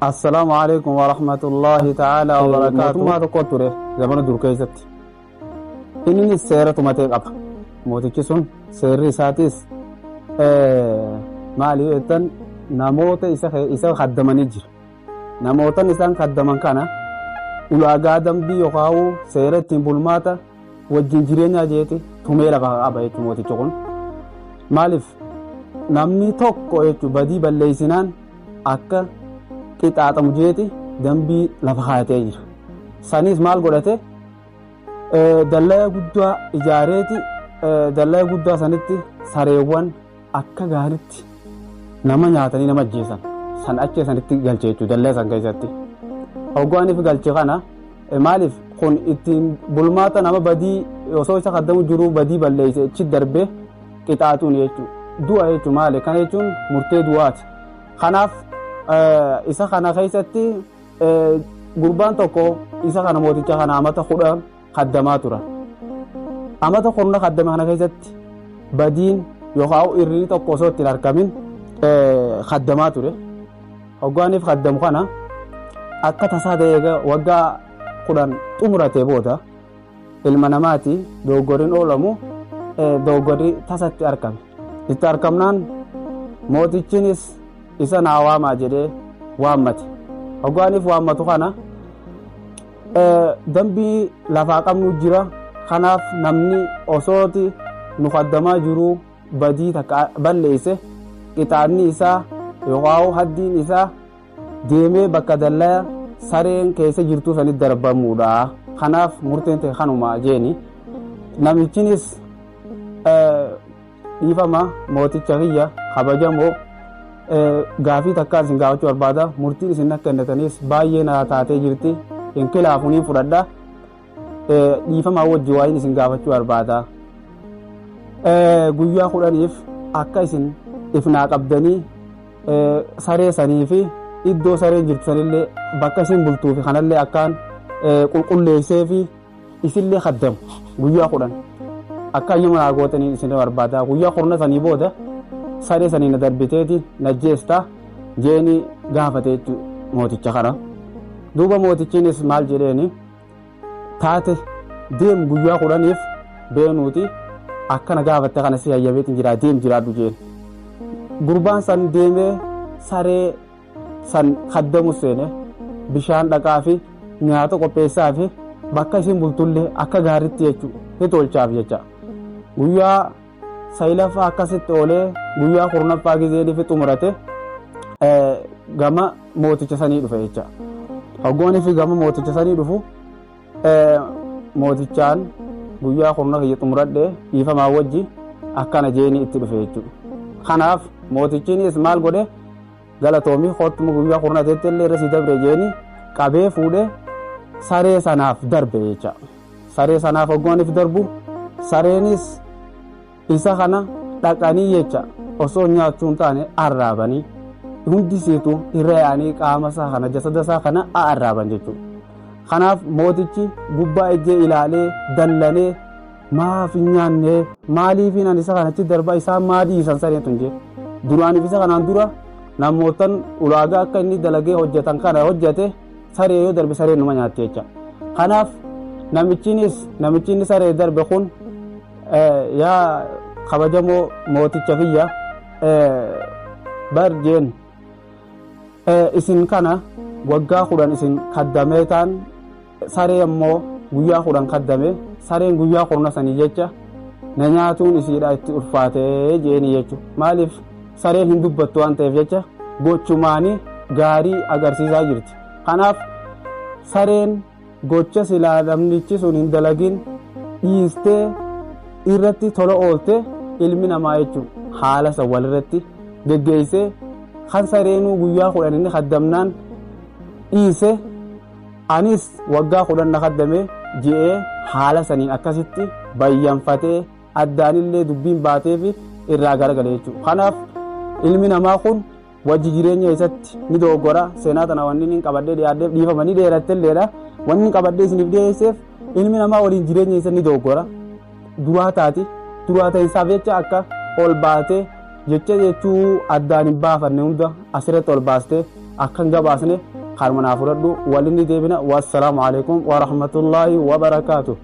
السلام عليكم ورحمة الله تعالى وبركاته. ما تقطره زمان دركيزت إنني السيرة ما تقف موتيكسون سير ساتيس مالي إتن نموت إسا خدمني جر نموتن إسان خدمن كنا ولا قادم بي يقاو سيرة تنبولماتا وجنجرين جيتي ثميلا أبايت موتيكسون مالف نمني توك بدي بالليسنان أكا qixaaxamu jeeti dambii lafa kaayatee jira. Sanis maal godhate dallaa guddaa ijaareeti dallaa guddaa sanitti sareewwan akka gaariitti nama nyaatanii nama ajjeesan san achi sanitti galchee jechuudha dallaa san keessatti. Hoggaaniif galche kana maaliif kun ittiin bulmaata nama badii osoo isa kaddamu jiru badii balleesse achi darbee qixaaxuun jechuudha. Du'a jechuun maali? Kana jechuun murtee du'aati. Kanaaf isa kana keessatti gurbaan tokko isa kana mooticha kana amata 10 kaddamaa tura. Amata 10 kaddame kana keessatti badiin yookaan irri tokko osoo itti argamin kaddamaa ture. Hoggaaniif kaddamu kana akka tasaa ta'ee waggaa 10 xumuratee booda ilma namaati dogoggoriin oolamu dogoggorri tasatti argame. Itti argamnaan mootichinis isa naawaamaa jedhee waammate. Hoggaaniif waammatu kana dambii lafaa qabnu jira. Kanaaf namni osooti nu kaddamaa jiru badii takka balleesse qixaanni isaa yookaan haddiin isaa deemee bakka dallaa sareen keessa jirtu sanitti darbamuudha. Kanaaf murteen ta'e kanuma jeeni namichinis dhiifama mooticha kiyya kabajamoo gaafii takkaan isin gaafachuu barbaada. Murtiin isin akka kennitanis baay'ee na taatee jirti. Inkilaafuun fudhadha. Dhiifama wajji waa'een isin gaafachuu barbaada. Guyyaa 10 akka isin ifnaa qabdanii saree sanii fi iddoo sareen jirtu sanillee bakka isin bultuu fi kanallee akkaan qulqulleessee fi isinillee kaddamu guyyaa 10 akka ayyama gootanii isin barbaada. Guyyaa 10 sanii booda saree sanii na darbiteeti najjeesta jeeni gaafate jechuudha mooticha kana. Duuba mootichiinis maal jedheeni taate deem guyyaa 10f beenuuti akkana gaafatte kana si hayyabeetiin jira deem jiraadhu jeen. Gurbaan san deemee saree san kaddamu seene bishaan dhaqaa fi nyaata qopheessaa fi bakka isin bultullee akka gaariitti jechuudha ni tolchaaf jecha. Guyyaa saylaffaa akkasitti oolee guyyaa 10ffaa gizeen fi xumurate gama mooticha sanii dhufe jecha. Hoggoonii fi gama mooticha sanii dhufu mootichaan guyyaa 10 kiyya xumuradhe dhiifamaa wajji akkana jeeni itti dhufe jechuudha. Kanaaf mootichiinis maal godhe galatoomii hottuma guyyaa 10 teetti illee irra si dabre jeeni qabee fuudhee saree sanaaf darbe jecha. Saree sanaaf hoggooniif darbu sareenis isa kana dhaqanii jecha osoo nyaachuun taane arraabanii hundisiitu irra yaa'anii qaama isaa kana jasada isaa kana arraaban jechuudha. Kanaaf mootichi gubbaa ejjee ilaalee dallanee maaf nyaanne maaliif nan isa kanatti darba isaa maadii isan sareen tun jee duraaniif isa kanaan dura namootan ulaagaa akka inni dalagee hojjetan kana hojjete saree yoo darbe sareen numa nyaatte jecha. Kanaaf namichiin saree darbe kun yaa kabajamoo mooticha kiyya barjeen isin kana waggaa 10 isin kaddamee taan saree ammoo guyyaa 10 kaddame sareen guyyaa 10 sanii jecha na nyaatuun isiidha itti ulfaatee jeeni jechuudha. Maaliif sareen hin dubbattu waan ta'eef jecha gochumaanii gaarii agarsiisaa jirti. Kanaaf sareen gocha silaa namnichi sun hin dalagin dhiistee irratti tola oolte ilmi namaa jechuudha haala san walirratti geggeessee kan sareenuu guyyaa 10 inni kaddamnaan dhiise anis waggaa 10 na kaddame je'ee haala saniin akkasitti bayyanfatee addaanillee dubbiin baatee fi irraa garagale jechuudha. Kanaaf ilmi namaa kun wajji jireenya isatti ni dogoggora. Seenaa tana wanni inni qabadhee dhiyaaddeef dhiifamanii dheerattelleedha. Wanni qabadhee isiniif dhiyeesseef ilmi namaa waliin jireenya isa ni dogoggora. Duraa ta'isaaf jecha akka ol baatee jecha jechuu addaan hin baafanne hunda asirratti ol baastee akkan gabaasne harmanaa fudhadhu walinni deebina. Wassalaamu alaikum wa rahmatullaahi wa barakaatuh.